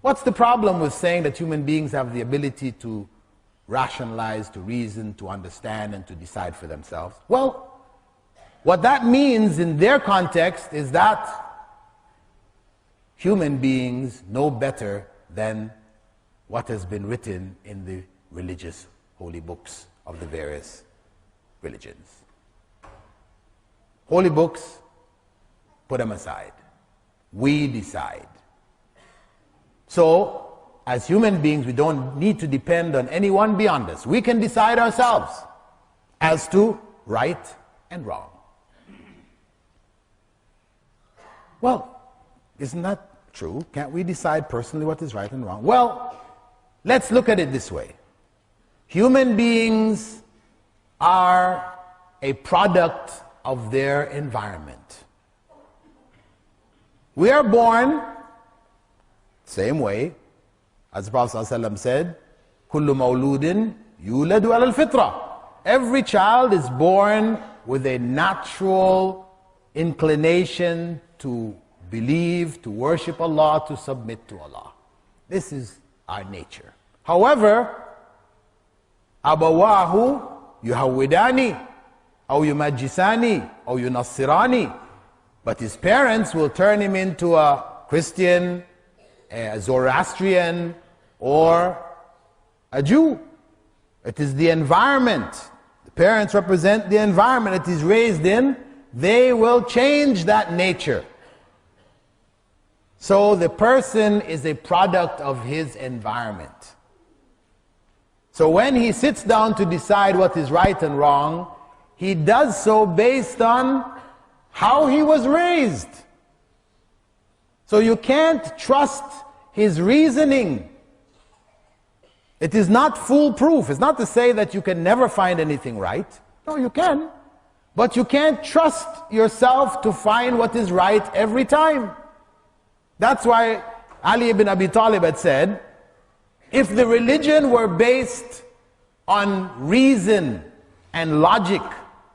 What's the problem with saying that human beings have the ability to rationalize, to reason, to understand, and to decide for themselves? Well, what that means in their context is that human beings know better than what has been written in the religious holy books of the various religions. Holy books, put them aside. We decide. So, as human beings, we don't need to depend on anyone beyond us. We can decide ourselves as to right and wrong. Well, isn't that true? Can't we decide personally what is right and wrong? Well, let's look at it this way. Human beings are a product of their environment. We are born same way as the Prophet ﷺ said, كُلُّ مَوْلُودٍ يُولَدُ عَلَى الْفِطْرَةِ. Every child is born with a natural inclination to believe, to worship Allah, to submit to Allah. This is our nature. However, أَبَوَاهُ يُهَوِّدَانِ أَوْ يُمَجِّسَانِ أَوْ يُنَصِّرَانِ. But his parents will turn him into a Christian, a Zoroastrian, or a Jew. It is the environment. The parents represent the environment it is raised in. They will change that nature. So the person is a product of his environment. So when he sits down to decide what is right and wrong, he does so based on how he was raised. So you can't trust his reasoning. It is not foolproof. It's not to say that you can never find anything right. No, you can. But you can't trust yourself to find what is right every time. That's why Ali ibn Abi Talib had said, if the religion were based on reason and logic,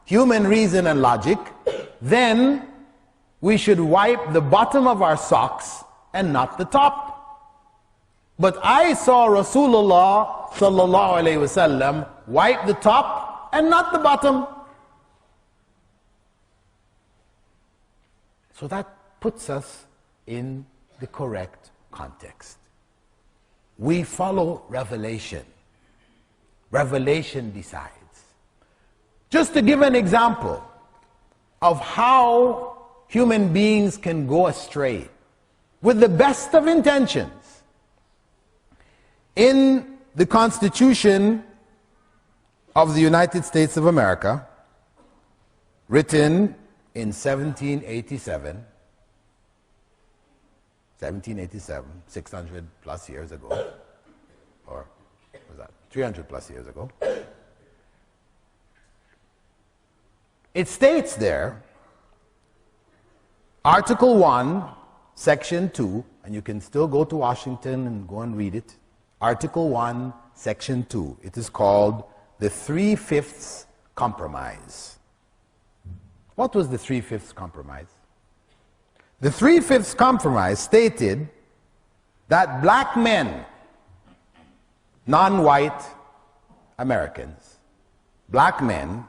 human reason and logic, then we should wipe the bottom of our socks and not the top. But I saw Rasulullah sallallahu alayhi wasallam wipe the top and not the bottom. So that puts us in the correct context. We follow revelation. Revelation decides. Just to give an example of how human beings can go astray with the best of intentions. In the Constitution of the United States of America, written in 1787, 600 plus years ago, or was that 300 plus years ago, it states there, Article 1, Section 2, and you can still go to Washington and go and read it. Article 1, Section 2. It is called the 3/5 Compromise. What was the 3/5 Compromise? The 3/5 Compromise stated that black men, non-white Americans, black men,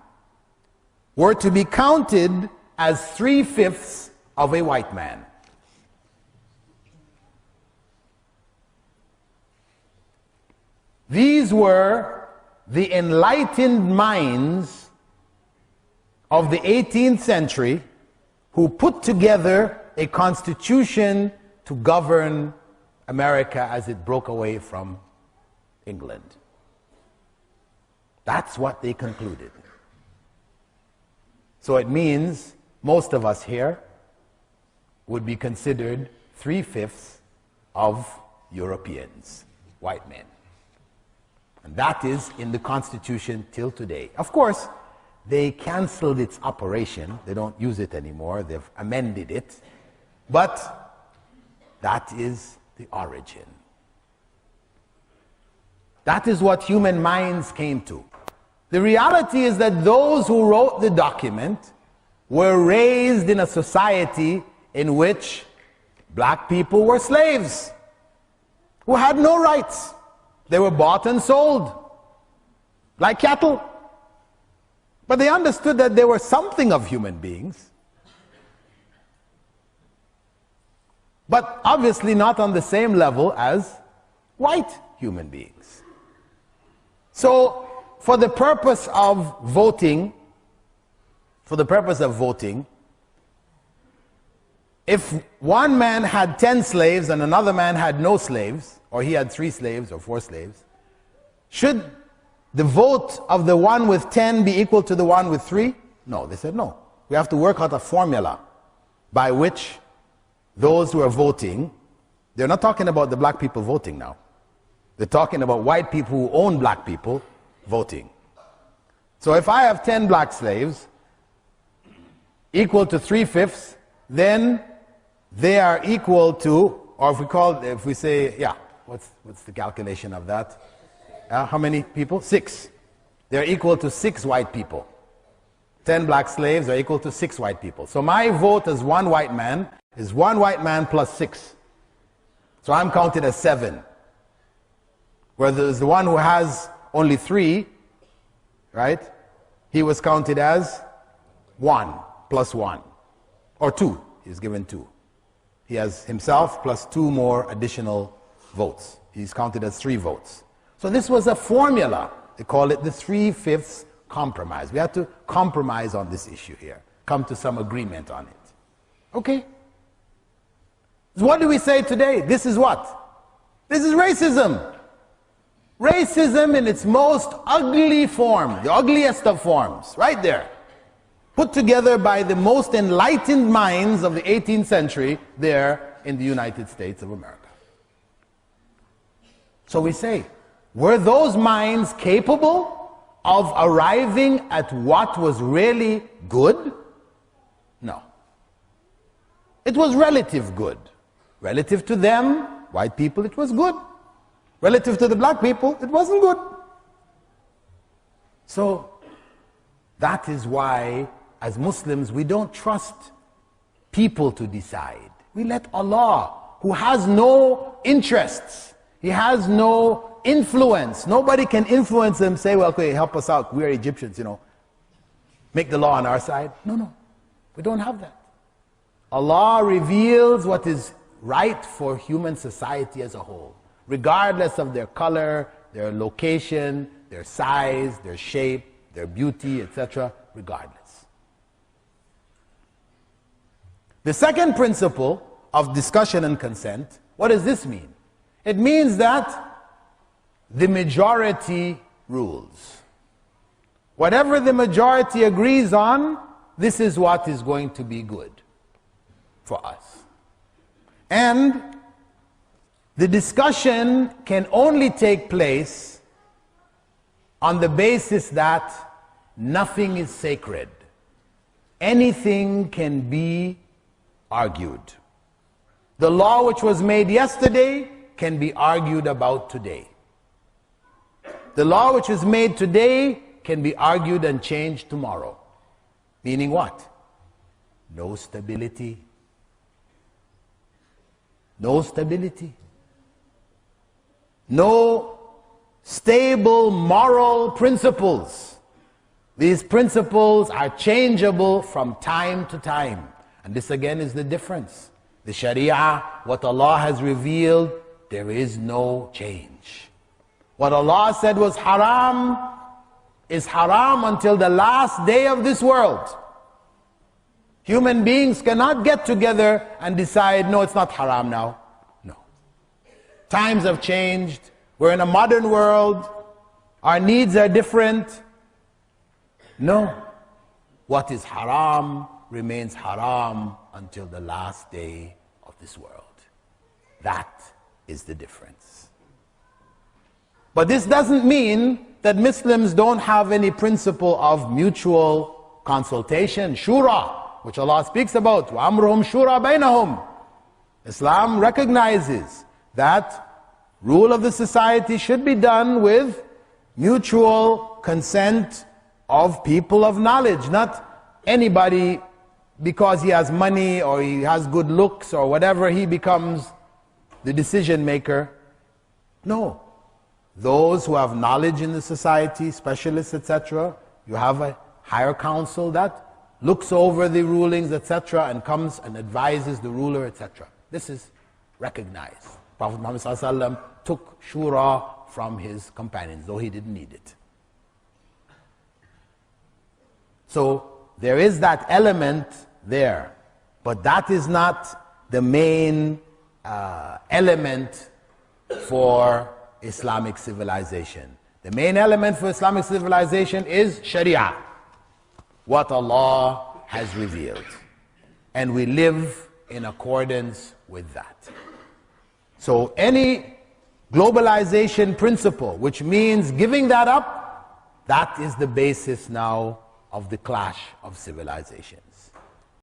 were to be counted as 3/5 of a white man. These were the enlightened minds of the 18th century who put together a constitution to govern America as it broke away from England. That's what they concluded. So it means most of us here would be considered 3/5 of Europeans, white men. And that is in the Constitution till today. Of course, they canceled its operation. They don't use it anymore. They've amended it. But that is the origin. That is what human minds came to. The reality is that those who wrote the document were raised in a society in which black people were slaves. who had no rights. They were bought and sold like cattle. But they understood that they were something of human beings. But obviously not on the same level as white human beings. So, for the purpose of voting, if one man had 10 slaves and another man had no slaves, or he had 3 slaves or 4 slaves, should the vote of the one with 10 be equal to the one with 3? No, they said no. We have to work out a formula by which those who are voting, they're not talking about the black people voting now. They're talking about white people who own black people voting. So if I have 10 black slaves equal to 3/5, then they are equal to, or if we say, yeah, what's the calculation of that? How many people? 6. They're equal to 6 white people. 10 black slaves are equal to 6 white people. So my vote as one white man is 1 white man plus 6. So I'm counted as 7. Whereas the one who has only 3, right? He was counted as 1 plus 1. Or 2. He's given 2. He has himself plus 2 more additional votes. He's counted as 3 votes. So this was a formula. They call it the 3/5 compromise. We have to compromise on this issue here. Come to some agreement on it. Okay? So what do we say today? This is what? This is racism. Racism in its most ugly form, the ugliest of forms, right there. Put together by the most enlightened minds of the 18th century there in the United States of America. So we say, were those minds capable of arriving at what was really good? No. It was relative good. Relative to them, white people, it was good. Relative to the black people, it wasn't good. So, that is why, as Muslims, we don't trust people to decide. We let Allah, who has no interests, He has no influence. Nobody can influence him, say, well, okay, help us out. We are Egyptians, make the law on our side. No. We don't have that. Allah reveals what is right for human society as a whole, regardless of their color, their location, their size, their shape, their beauty, etc., regardless. The second principle of discussion and consent, what does this mean? It means that the majority rules. Whatever the majority agrees on, this is what is going to be good for us. And the discussion can only take place on the basis that nothing is sacred. Anything can be argued. The law which was made yesterday can be argued about today. The law which is made today can be argued and changed tomorrow. Meaning what? No stability. No stability. No stable moral principles. These principles are changeable from time to time. And this again is the difference. The Sharia, what Allah has revealed, there is no change. What Allah said was haram is haram until the last day of this world. Human beings cannot get together and decide, no, it's not haram now. No. Times have changed. We're in a modern world. Our needs are different. No. What is haram remains haram until the last day of this world. That is the difference. But this doesn't mean that Muslims don't have any principle of mutual consultation, shura, which Allah speaks about. وَأَمْرُهُمْ شُورَى بَيْنَهُمْ. Islam recognizes that rule of the society should be done with mutual consent of people of knowledge, not anybody because he has money or he has good looks or whatever, he becomes the decision maker No. Those who have knowledge in the society, specialists, etc., you have a higher council that looks over the rulings, etc., and comes and advises the ruler, etc. This is recognized. Prophet Muhammad ﷺ took shura from his companions, though he didn't need it. So there is that element there, but that is not the main element for Islamic civilization. The main element for Islamic civilization is Sharia, what Allah has revealed. And we live in accordance with that. So any globalization principle, which means giving that up, that is the basis now of the clash of civilizations.